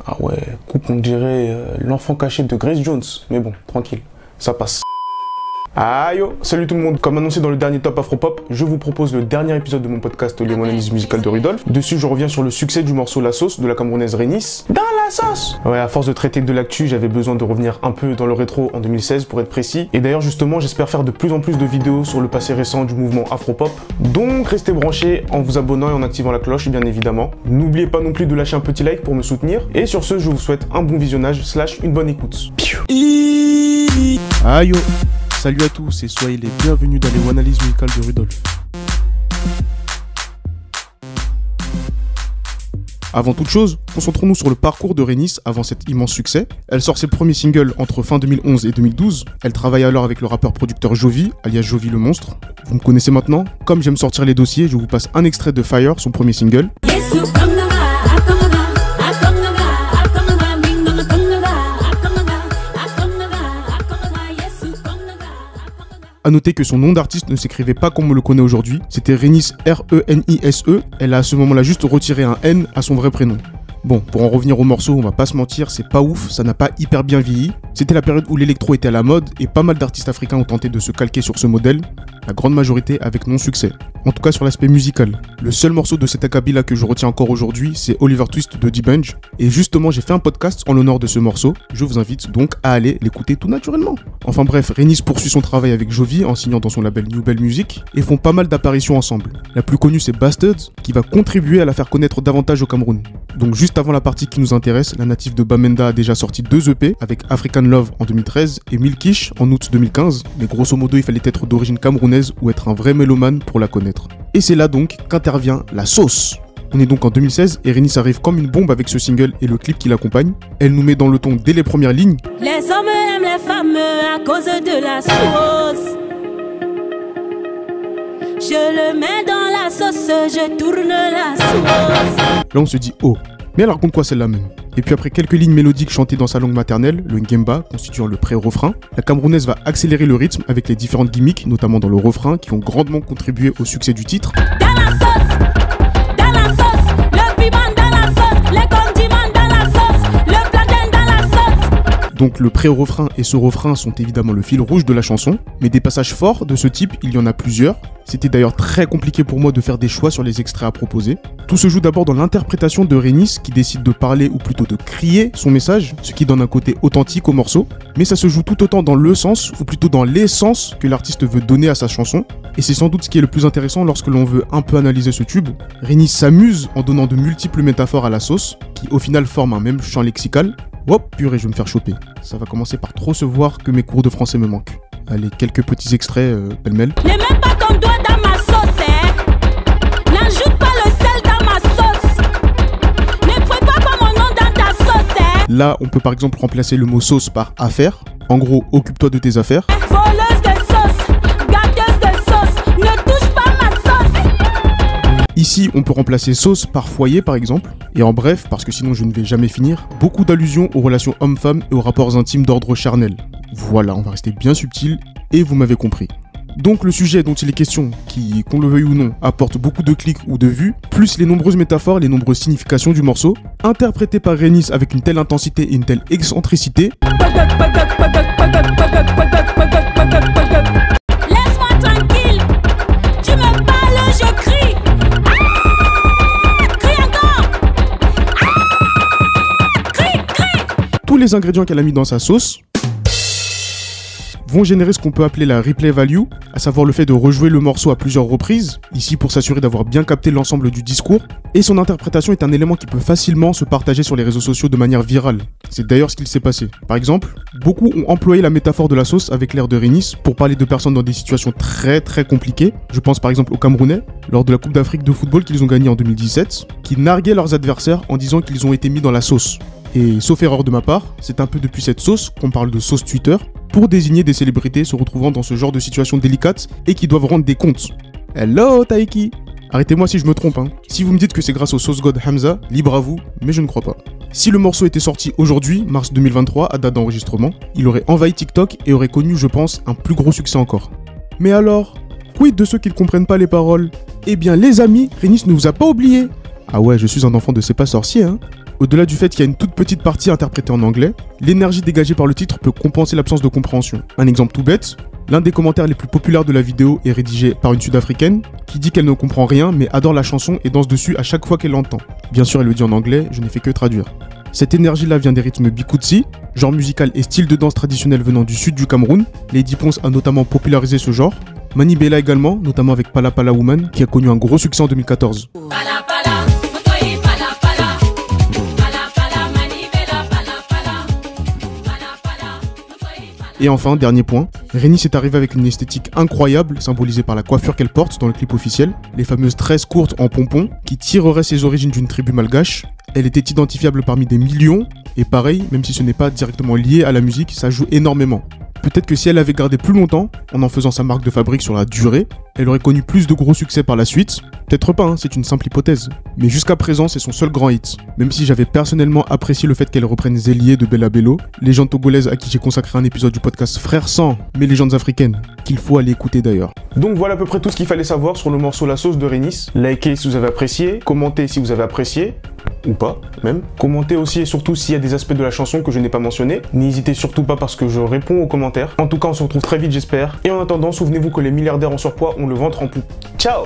Ah ouais, coupe on dirait l'enfant caché de Grace Jones. Mais bon, tranquille, ça passe. Ah yo, salut tout le monde. Comme annoncé dans le dernier Top Afropop, je vous propose le dernier épisode de mon podcast Les Analyses musicales de Rudolf. Dessus, je reviens sur le succès du morceau La Sauce de la Camerounaise Rénis. Dans la sauce. Ouais, à force de traiter de l'actu, j'avais besoin de revenir un peu dans le rétro en 2016 pour être précis. Et d'ailleurs, justement, j'espère faire de plus en plus de vidéos sur le passé récent du mouvement Afropop. Donc, restez branchés en vous abonnant et en activant la cloche, bien évidemment. N'oubliez pas non plus de lâcher un petit like pour me soutenir. Et sur ce, je vous souhaite un bon visionnage / une bonne écoute. Ah yo. Salut à tous et soyez les bienvenus dans les analyses musicales de Rudolf. Avant toute chose, concentrons-nous sur le parcours de Rénis avant cet immense succès. Elle sort ses premiers singles entre fin 2011 et 2012. Elle travaille alors avec le rappeur-producteur Jovi, alias Jovi le Monstre. Vous me connaissez maintenant. Comme j'aime sortir les dossiers, je vous passe un extrait de Fire, son premier single. A noter que son nom d'artiste ne s'écrivait pas comme on le connaît aujourd'hui, c'était Rénis R-E-N-I-S-E, elle a à ce moment-là juste retiré un N à son vrai prénom. Bon, pour en revenir au morceau, on va pas se mentir, c'est pas ouf, ça n'a pas hyper bien vieilli. C'était la période où l'électro était à la mode et pas mal d'artistes africains ont tenté de se calquer sur ce modèle, la grande majorité avec non-succès. En tout cas sur l'aspect musical. Le seul morceau de cet acabit-là que je retiens encore aujourd'hui, c'est Oliver Twist de D-Benj. Et justement, j'ai fait un podcast en l'honneur de ce morceau. Je vous invite donc à aller l'écouter tout naturellement. Enfin bref, Rénis poursuit son travail avec Jovi en signant dans son label New Bell Music et font pas mal d'apparitions ensemble. La plus connue, c'est Bastard, qui va contribuer à la faire connaître davantage au Cameroun. Donc juste avant la partie qui nous intéresse, la native de Bamenda a déjà sorti 2 EP avec African Love en 2013 et Milkish en août 2015. Mais grosso modo, il fallait être d'origine camerounaise ou être un vrai mélomane pour la connaître. Et c'est là donc qu'intervient La Sauce. On est donc en 2016 et Rénis arrive comme une bombe avec ce single et le clip qui l'accompagne. Elle nous met dans le ton dès les premières lignes. Les hommes aiment les femmes à cause de la sauce. Je le mets dans la sauce, je tourne la sauce. Là on se dit oh, mais elle raconte quoi celle-là même? Et puis après quelques lignes mélodiques chantées dans sa langue maternelle, le ngemba constituant le pré-refrain, la Camerounaise va accélérer le rythme avec les différentes gimmicks, notamment dans le refrain, qui ont grandement contribué au succès du titre. Dans la sauce, le piment dans la sauce, les condiments dans la sauce, le plantain dans la sauce. Donc le pré-refrain et ce refrain sont évidemment le fil rouge de la chanson, mais des passages forts de ce type, il y en a plusieurs. C'était d'ailleurs très compliqué pour moi de faire des choix sur les extraits à proposer. Tout se joue d'abord dans l'interprétation de Rénis qui décide de parler ou plutôt de crier son message, ce qui donne un côté authentique au morceau. Mais ça se joue tout autant dans le sens, ou plutôt dans l'essence que l'artiste veut donner à sa chanson. Et c'est sans doute ce qui est le plus intéressant lorsque l'on veut un peu analyser ce tube. Rénis s'amuse en donnant de multiples métaphores à la sauce, qui au final forment un même champ lexical. Hop, purée, je vais me faire choper. Ça va commencer par trop se voir que mes cours de français me manquent. Allez, quelques petits extraits pêle-mêle. Ne mets pas ton doigt dans ma sauce, hein. N'ajoute pas le sel dans ma sauce. Ne prépare pas mon nom dans ta sauce, hein. Là, on peut par exemple remplacer le mot sauce par affaire. En gros, occupe-toi de tes affaires. Voleuse de sauce, gâteuse de sauce, ne touche pas ma sauce. Ici, on peut remplacer sauce par foyer par exemple. Et en bref, parce que sinon je ne vais jamais finir, beaucoup d'allusions aux relations hommes-femmes et aux rapports intimes d'ordre charnel. Voilà, on va rester bien subtil et vous m'avez compris. Donc le sujet dont il est question, qui, qu'on le veuille ou non, apporte beaucoup de clics ou de vues, plus les nombreuses métaphores, les nombreuses significations du morceau, interprété par Rénis avec une telle intensité et une telle excentricité. Laisse-moi tranquille, tu me parles, je crie. Crie encore. Crie. Tous les ingrédients qu'elle a mis dans sa sauce vont générer ce qu'on peut appeler la replay value, à savoir le fait de rejouer le morceau à plusieurs reprises, ici pour s'assurer d'avoir bien capté l'ensemble du discours, et son interprétation est un élément qui peut facilement se partager sur les réseaux sociaux de manière virale. C'est d'ailleurs ce qu'il s'est passé. Par exemple, beaucoup ont employé la métaphore de la sauce avec l'air de Rénis pour parler de personnes dans des situations très compliquées. Je pense par exemple aux Camerounais, lors de la Coupe d'Afrique de football qu'ils ont gagnée en 2017, qui narguaient leurs adversaires en disant qu'ils ont été mis dans la sauce. Et sauf erreur de ma part, c'est un peu depuis cette sauce qu'on parle de sauce Twitter, pour désigner des célébrités se retrouvant dans ce genre de situation délicate et qui doivent rendre des comptes. Hello Taiki! Arrêtez-moi si je me trompe, hein. Si vous me dites que c'est grâce au sauce god Hamza, libre à vous, mais je ne crois pas. Si le morceau était sorti aujourd'hui, mars 2023, à date d'enregistrement, il aurait envahi TikTok et aurait connu, je pense, un plus gros succès encore. Mais alors, quid de ceux qui ne comprennent pas les paroles? Eh bien les amis, Rénis ne vous a pas oublié. Ah ouais, je suis un enfant de C'est pas sorcier, hein. Au-delà du fait qu'il y a une toute petite partie interprétée en anglais, l'énergie dégagée par le titre peut compenser l'absence de compréhension. Un exemple tout bête, l'un des commentaires les plus populaires de la vidéo est rédigé par une Sud-Africaine qui dit qu'elle ne comprend rien mais adore la chanson et danse dessus à chaque fois qu'elle l'entend. Bien sûr, elle le dit en anglais, je n'ai fait que traduire. Cette énergie-là vient des rythmes bikutsi, genre musical et style de danse traditionnel venant du sud du Cameroun. Lady Ponce a notamment popularisé ce genre. Mani Bella également, notamment avec Pala Pala Woman, qui a connu un gros succès en 2014. Et enfin, dernier point, Rénice est arrivée avec une esthétique incroyable, symbolisée par la coiffure qu'elle porte dans le clip officiel, les fameuses tresses courtes en pompons, qui tireraient ses origines d'une tribu malgache. Elle était identifiable parmi des millions, et pareil, même si ce n'est pas directement lié à la musique, ça joue énormément. Peut-être que si elle avait gardé plus longtemps, en faisant sa marque de fabrique sur la durée, elle aurait connu plus de gros succès par la suite. Peut-être pas, hein, c'est une simple hypothèse. Mais jusqu'à présent, c'est son seul grand hit. Même si j'avais personnellement apprécié le fait qu'elle reprenne Zélié de Bella Bello, légende togolaise à qui j'ai consacré un épisode du podcast Frères Sang, mes légendes africaines, qu'il faut aller écouter d'ailleurs. Donc voilà à peu près tout ce qu'il fallait savoir sur le morceau La Sauce de Rénice. Likez si vous avez apprécié, commentez si vous avez apprécié, ou pas même. Commentez aussi et surtout s'il y a des aspects de la chanson que je n'ai pas mentionnés. N'hésitez surtout pas parce que je réponds aux commentaires. En tout cas, on se retrouve très vite j'espère. Et en attendant, souvenez-vous que les milliardaires en surpoids ont le ventre en poupe. Ciao!